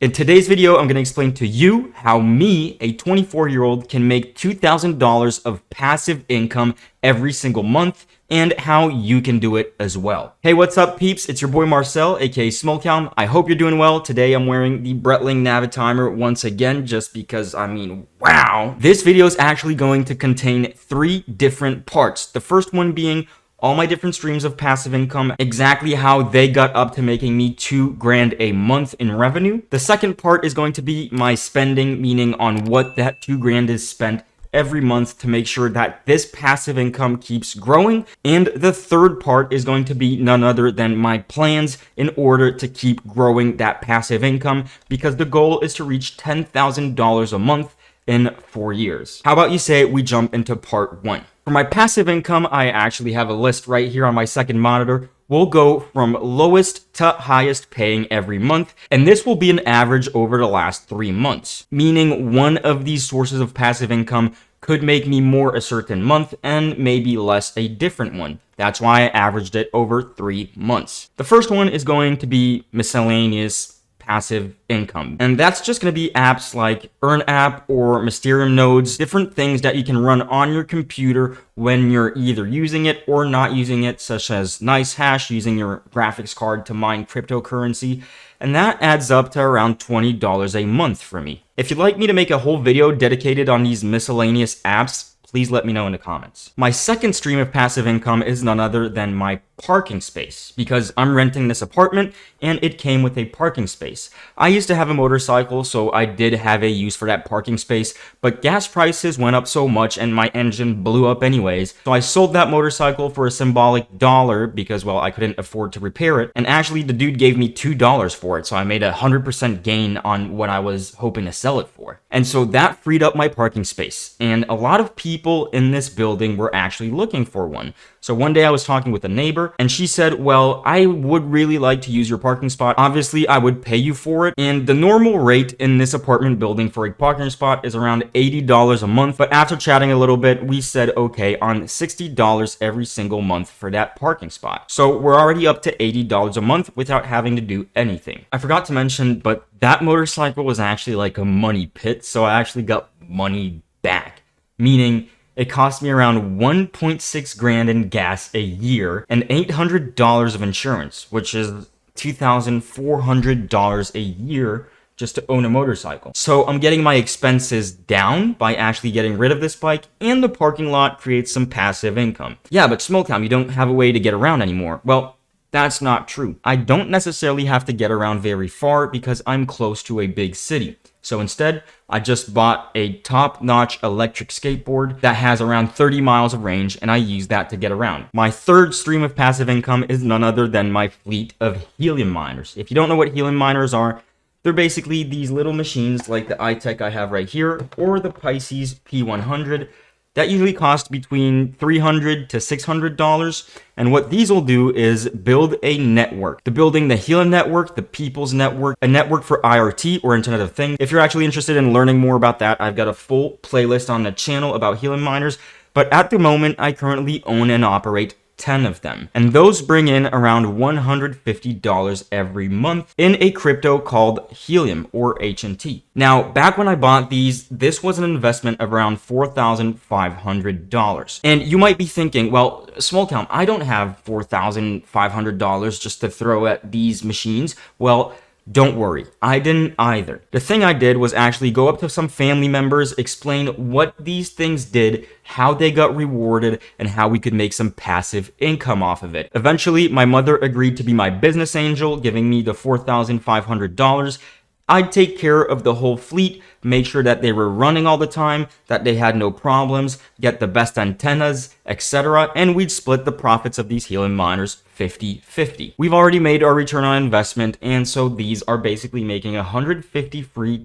In today's video, I'm going to explain to you how me, a 24-year-old, can make $2,000 of passive income every single month and how you can do it as well. Hey, what's up, peeps? It's your boy Marcel, aka Smoketown. I hope you're doing well. Today, I'm wearing the Breitling Navitimer once again, just because, wow. This video is actually going to contain 3 different parts. The first one being all my different streams of passive income, exactly how they got up to making me $2,000 a month in revenue. The second part is going to be my spending, meaning on what that $2,000 is spent every month to make sure that this passive income keeps growing. And the third part is going to be none other than my plans in order to keep growing that passive income, because the goal is to reach $10,000 a month in 4 years. How about you say we jump into part 1? For my passive income, I actually have a list right here on my second monitor. We'll go from lowest to highest paying every month, and this will be an average over the last 3 months, meaning one of these sources of passive income could make me more a certain month and maybe less a different one. That's why I averaged it over 3 months. The first one is going to be miscellaneous passive income, and that's just going to be apps like EarnApp or Mysterium nodes, different things that you can run on your computer when you're either using it or not using it, such as NiceHash, using your graphics card to mine cryptocurrency, and that adds up to around $20 a month for me. If you'd like me to make a whole video dedicated on these miscellaneous apps, please let me know in the comments. My second stream of passive income is none other than my parking space, because I'm renting this apartment and it came with a parking space. I used to have a motorcycle, so I did have a use for that parking space, but gas prices went up so much and my engine blew up anyways, so I sold that motorcycle for a symbolic $1 because, well, I couldn't afford to repair it, and actually the dude gave me $2 for it, so I made 100% gain on what I was hoping to sell it for. And so that freed up my parking space, and a lot of people in this building were actually looking for one. So one day I was talking with a neighbor and she said, well, I would really like to use your parking spot. Obviously, I would pay you for it. And the normal rate in this apartment building for a parking spot is around $80 a month. But after chatting a little bit, we said, okay, on $60 every single month for that parking spot. So we're already up to $80 a month without having to do anything. I forgot to mention, but that motorcycle was actually like a money pit. So I actually got money back, meaning it cost me around $1.6 in gas a year and $800 of insurance, which is $2,400 a year just to own a motorcycle. So I'm getting my expenses down by actually getting rid of this bike, and the parking lot creates some passive income. Yeah, but Smoketown, you don't have a way to get around anymore. Well, that's not true. I don't necessarily have to get around very far because I'm close to a big city. So instead, I just bought a top-notch electric skateboard that has around 30 miles of range, and I use that to get around. My third stream of passive income is none other than my fleet of helium miners. If you don't know what helium miners are, they're basically these little machines like the iTech I have right here, or the Pisces P100, that usually cost between $300 to $600, and what these will do is build a network. They're building the Helium Network, the People's Network, a network for IoT, or Internet of Things. If you're actually interested in learning more about that, I've got a full playlist on the channel about helium miners, but at the moment, I currently own and operate 10 of them, and those bring in around $150 every month in a crypto called Helium, or HNT. Now, back when I bought these, this was an investment of around $4,500. And you might be thinking, well, Smoketown, I don't have $4,500 just to throw at these machines. Well, don't worry, I didn't either. The thing I did was actually go up to some family members, explain what these things did, how they got rewarded, and how we could make some passive income off of it. Eventually, my mother agreed to be my business angel, giving me the $4,500. I'd take care of the whole fleet, make sure that they were running all the time, that they had no problems, get the best antennas, etc., and we'd split the profits of these helium miners 50-50. We've already made our return on investment, and so these are basically making $150 free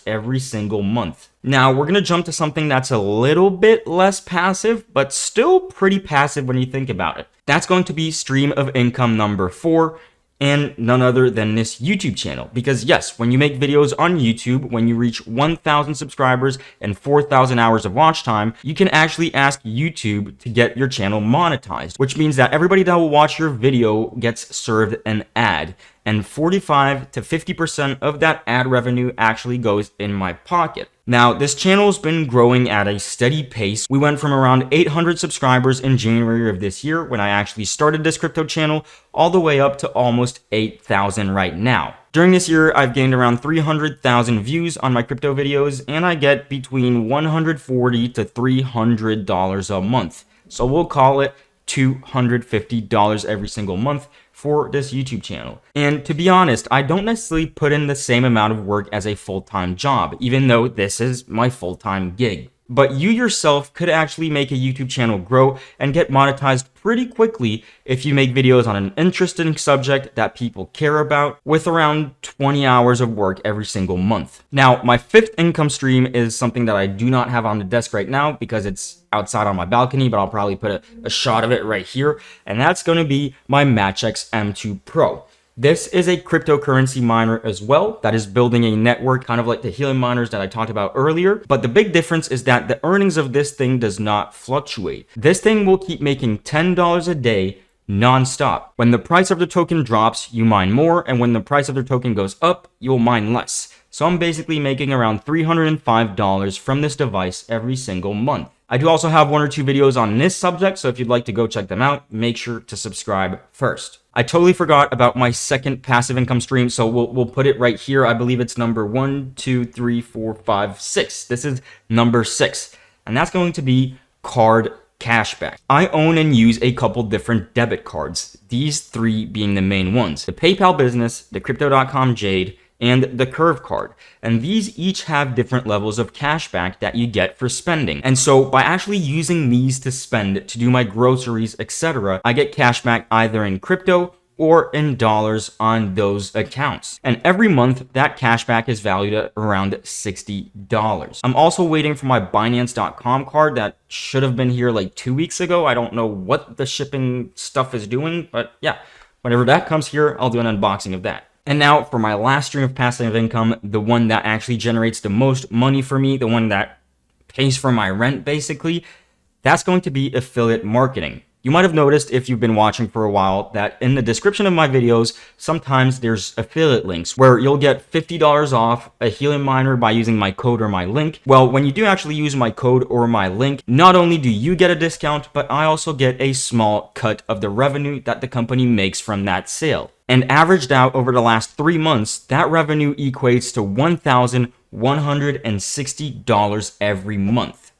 every single month. Now, we're going to jump to something that's a little bit less passive, but still pretty passive when you think about it. That's going to be stream of income number 4, and none other than this YouTube channel. Because yes, when you make videos on YouTube, when you reach 1,000 subscribers and 4,000 hours of watch time, you can actually ask YouTube to get your channel monetized, which means that everybody that will watch your video gets served an ad. and 45 to 50% of that ad revenue actually goes in my pocket. Now, this channel's been growing at a steady pace. We went from around 800 subscribers in January of this year when I actually started this crypto channel, all the way up to almost 8,000 right now. During this year, I've gained around 300,000 views on my crypto videos, and I get between $140 to $300 a month. So we'll call it $250 every single month for this YouTube channel. And to be honest, I don't necessarily put in the same amount of work as a full-time job, even though this is my full-time gig. But you yourself could actually make a YouTube channel grow and get monetized pretty quickly if you make videos on an interesting subject that people care about with around 20 hours of work every single month. Now, my fifth income stream is something that I do not have on the desk right now because it's outside on my balcony, but I'll probably put a shot of it right here. And that's going to be my Matchex M2 Pro. This is a cryptocurrency miner as well that is building a network kind of like the helium miners that I talked about earlier. But the big difference is that the earnings of this thing does not fluctuate. This thing will keep making $10 a day non-stop. When the price of the token drops, you mine more, and when the price of the token goes up, you'll mine less. So I'm basically making around $305 from this device every single month. I do also have one or two videos on this subject, so if you'd like to go check them out, make sure to subscribe first. I totally forgot about my second passive income stream, so we'll put it right here. I believe it's number 1, 2, 3, 4, 5, 6. This is number 6, and that's going to be card cashback. I own and use a couple different debit cards, these 3 being the main ones: the PayPal Business, the Crypto.com Jade, and the Curve card. And these each have different levels of cashback that you get for spending. And so by actually using these to spend, to do my groceries, etc., I get cashback either in crypto or in dollars on those accounts. And every month, that cashback is valued at around $60. I'm also waiting for my Binance.com card that should have been here like 2 weeks ago. I don't know what the shipping stuff is doing, but yeah, whenever that comes here, I'll do an unboxing of that. And now for my last stream of passive income, the one that actually generates the most money for me, the one that pays for my rent basically, that's going to be affiliate marketing. You might have noticed if you've been watching for a while that in the description of my videos, sometimes there's affiliate links where you'll get $50 off a helium miner by using my code or my link. Well, when you do actually use my code or my link, not only do you get a discount, but I also get a small cut of the revenue that the company makes from that sale. And averaged out over the last 3 months, that revenue equates to $1,160 every month,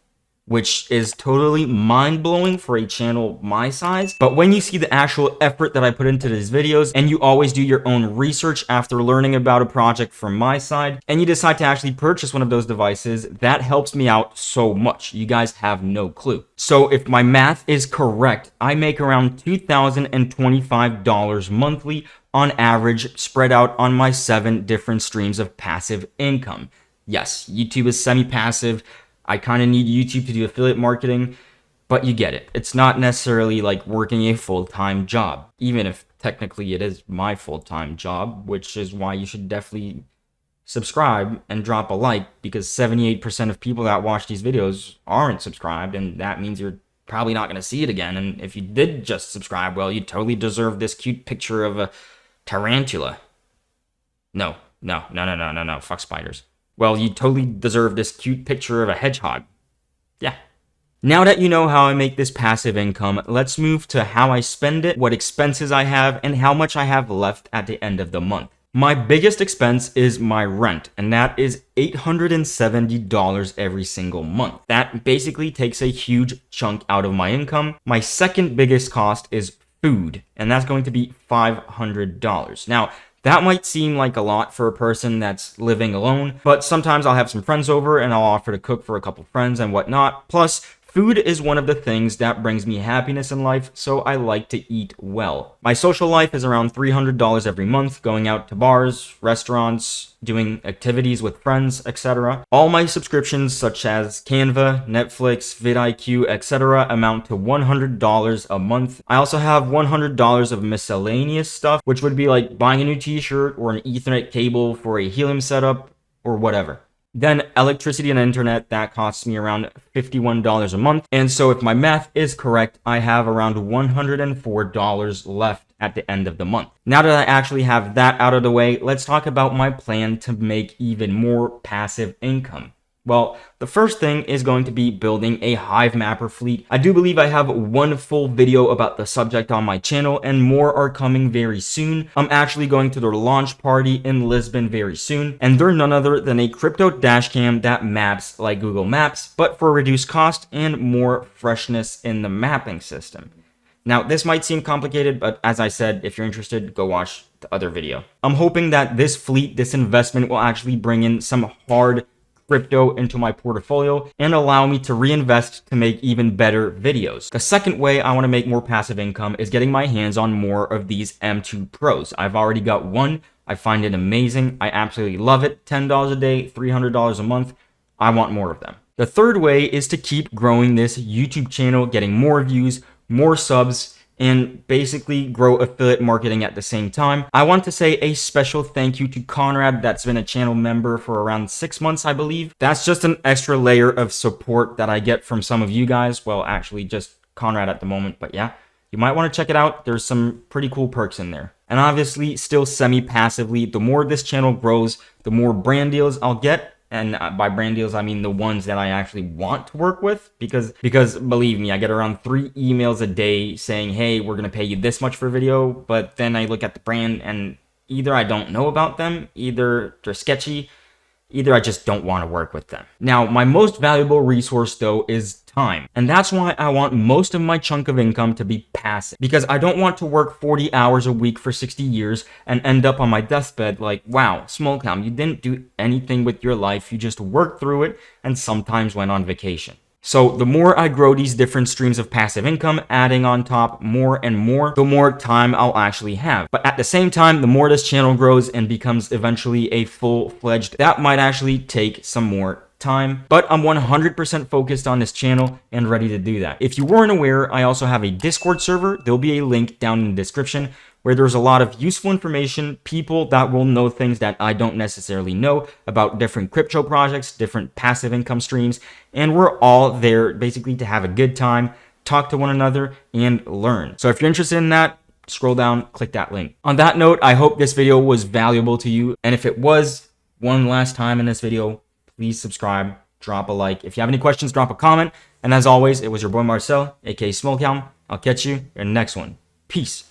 which is totally mind-blowing for a channel my size. But when you see the actual effort that I put into these videos, and you always do your own research after learning about a project from my side, and you decide to actually purchase one of those devices, that helps me out so much. You guys have no clue. So if my math is correct, I make around $2,025 monthly on average, spread out on my 7 different streams of passive income. Yes, YouTube is semi-passive. I kind of need YouTube to do affiliate marketing, but you get it. It's not necessarily like working a full-time job, even if technically it is my full-time job, which is why you should definitely subscribe and drop a like, because 78% of people that watch these videos aren't subscribed, and that means you're probably not going to see it again. And if you did just subscribe, well, you totally deserve this cute picture of a tarantula. No, fuck spiders. Well, you totally deserve this cute picture of a hedgehog. Yeah. Now that you know how I make this passive income, let's move to how I spend it, what expenses I have, and how much I have left at the end of the month. My biggest expense is my rent, and that is $870 every single month. That basically takes a huge chunk out of my income. My second biggest cost is food, and that's going to be $500. Now, that might seem like a lot for a person that's living alone, but sometimes I'll have some friends over and I'll offer to cook for a couple friends and whatnot. Plus, food is one of the things that brings me happiness in life, so I like to eat well. My social life is around $300 every month, going out to bars, restaurants, doing activities with friends, etc. All my subscriptions such as Canva, Netflix, vidIQ, etc. amount to $100 a month. I also have $100 of miscellaneous stuff, which would be like buying a new t-shirt or an Ethernet cable for a helium setup or whatever. Then electricity and internet, that costs me around $51 a month. And so if my math is correct, I have around $104 left at the end of the month. Now that I actually have that out of the way, let's talk about my plan to make even more passive income. Well, the first thing is going to be building a Hivemapper fleet. I do believe I have one full video about the subject on my channel, and more are coming very soon. I'm actually going to their launch party in Lisbon very soon, and they're none other than a crypto dashcam that maps like Google Maps, but for reduced cost and more freshness in the mapping system. Now, this might seem complicated, but as I said, if you're interested, go watch the other video. I'm hoping that this fleet, this investment will actually bring in some hard crypto into my portfolio and allow me to reinvest to make even better videos. The second way I want to make more passive income is getting my hands on more of these M2 Pros. I've already got one. I find it amazing. I absolutely love it. $10 a day, $300 a month. I want more of them. The third way is to keep growing this YouTube channel, getting more views, more subs, and basically grow affiliate marketing at the same time. I want to say a special thank you to Conrad, that's been a channel member for around 6 months, I believe. That's just an extra layer of support that I get from some of you guys. Well, actually just Conrad at the moment, but yeah, you might want to check it out. There's some pretty cool perks in there. And obviously still semi-passively, the more this channel grows, the more brand deals I'll get. And by brand deals, I mean the ones that I actually want to work with, because believe me, I get around 3 emails a day saying, hey, we're going to pay you this much for a video. But then I look at the brand and either I don't know about them, either they're sketchy, either I just don't want to work with them. Now, my most valuable resource though is time. And that's why I want most of my chunk of income to be passive, because I don't want to work 40 hours a week for 60 years and end up on my deathbed like, wow, Smallcam, you didn't do anything with your life. You just worked through it and sometimes went on vacation. So the more I grow these different streams of passive income, adding on top more and more, the more time I'll actually have. But at the same time, the more this channel grows and becomes eventually a full-fledged, that might actually take some more time, but I'm 100% focused on this channel and ready to do that. If you weren't aware, I also have a Discord server. There'll be a link down in the description where there's a lot of useful information, people that will know things that I don't necessarily know about different crypto projects, different passive income streams, and we're all there basically to have a good time, talk to one another, and learn. So if you're interested in that, scroll down, click that link. On that note, I hope this video was valuable to you, and if it was, one last time in this video, please subscribe, drop a like. If you have any questions, drop a comment. And as always, it was your boy Marcel, aka Smallcam. I'll catch you in the next one. Peace.